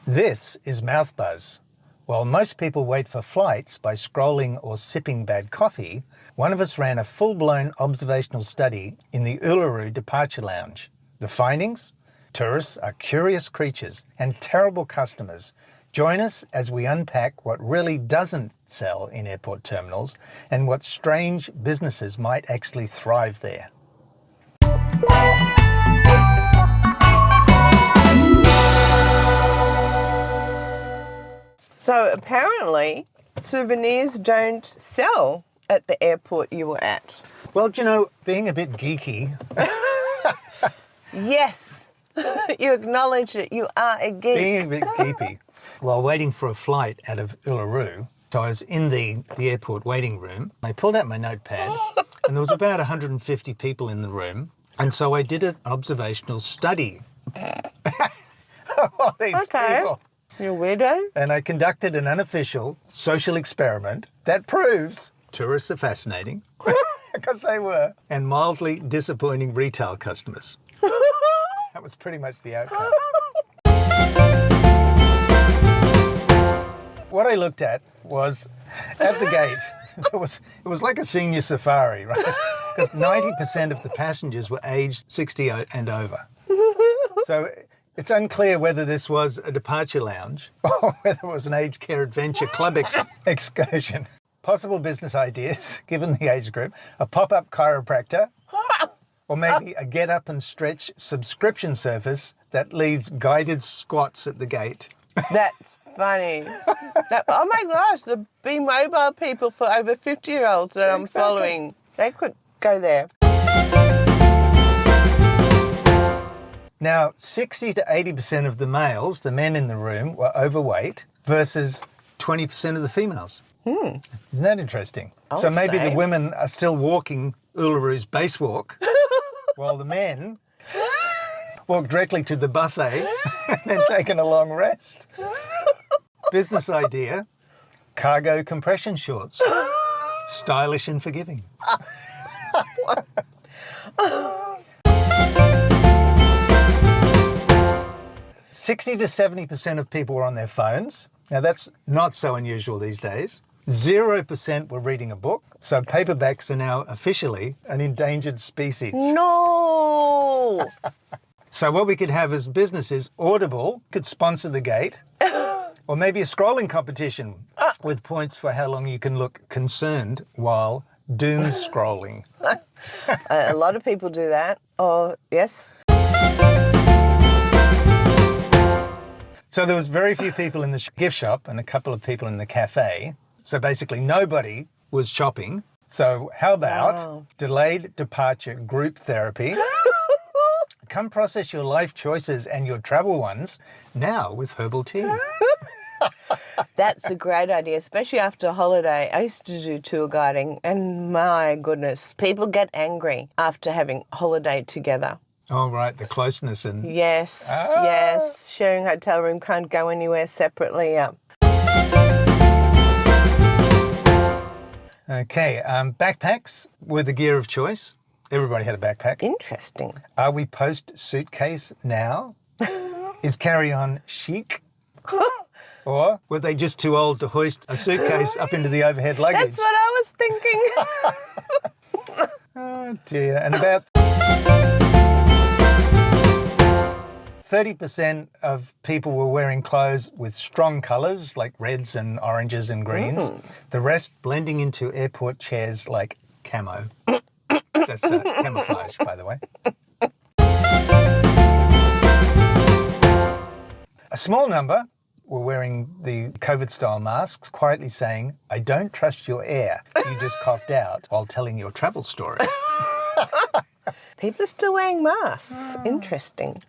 This is mouthbuzz. While most people wait for flights by scrolling or sipping bad coffee, one of us ran a full-blown observational study in the Uluru departure lounge. The findings? Tourists are curious creatures and terrible customers. Join us as we unpack what really doesn't sell in airport terminals and what strange businesses might actually thrive there. So apparently, souvenirs don't sell at the airport you were at. Well, do you know, being a bit geeky... Yes, you acknowledge that you are a geek. Being a bit geeky. While waiting for a flight out of Uluru, so I was in the airport waiting room. I pulled out my notepad and there was about 150 people in the room. And so I did an observational study of all these people. You're a weirdo. And I conducted an unofficial social experiment that proves tourists are fascinating, because they were, and mildly disappointing retail customers. That was pretty much the outcome. What I looked at was, at the gate, it was like a senior safari, right? Because 90% of the passengers were aged 60 and over. So it's unclear whether this was a departure lounge or whether it was an aged care adventure club excursion. Possible business ideas, given the age group: a pop-up chiropractor, or maybe a get up and stretch subscription service that leads guided squats at the gate. That's funny. Oh my gosh, the Be Mobile people for over 50-year-olds that I'm following, they could go there. Now, 60 to 80% of the males, the men in the room, were overweight versus 20% of the females. Isn't that interesting? So maybe the women are still walking Uluru's base walk, while the men walk directly to the buffet and then taking a long rest. Business idea: cargo compression shorts. Stylish and forgiving. 60 to 70% of people were on their phones. Now that's not so unusual these days. 0% were reading a book. So paperbacks are now officially an endangered species. No! So what we could have as businesses, Audible could sponsor the gate, or maybe a scrolling competition with points for how long you can look concerned while doom scrolling. A lot of people do that. Oh, yes. So there was very few people in the gift shop and a couple of people in the cafe. So basically nobody was shopping. So how about delayed departure group therapy? Come process your life choices and your travel ones now with herbal tea. That's a great idea, especially after a holiday. I used to do tour guiding, and my goodness, people get angry after having a holiday together. Oh, right, the closeness and... Yes, yes. Sharing a hotel room, can't go anywhere separately. Yeah. Okay, backpacks were the gear of choice. Everybody had a backpack. Interesting. Are we post-suitcase now? Is carry-on chic? Or were they just too old to hoist a suitcase up into the overhead luggage? That's what I was thinking. Oh, dear. And about 30% of people were wearing clothes with strong colours, like reds and oranges and greens. The rest blending into airport chairs like camo. That's camouflage, by the way. A small number were wearing the COVID-style masks, quietly saying, "I don't trust your air. You just coughed out," while telling your travel story. People are still wearing masks. Interesting.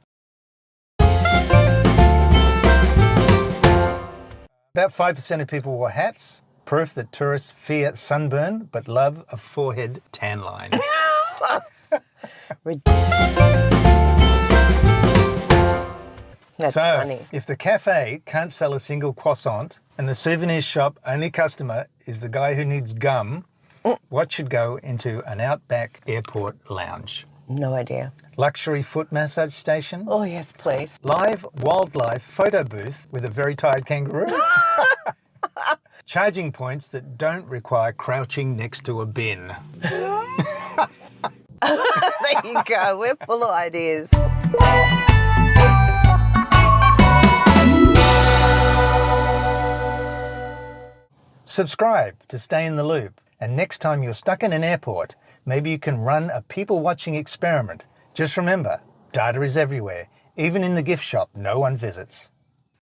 About 5% of people wore hats, proof that tourists fear sunburn but love a forehead tan line. That's funny. If the cafe can't sell a single croissant and the souvenir shop only customer is the guy who needs gum, what should go into an outback airport lounge? No idea. Luxury foot massage station. Oh, yes, please. Live wildlife photo booth with a very tired kangaroo. Charging points that don't require crouching next to a bin. There you go. We're full of ideas. Subscribe to stay in the loop. And next time you're stuck in an airport, maybe you can run a people-watching experiment. Just remember, data is everywhere. Even in the gift shop no one visits.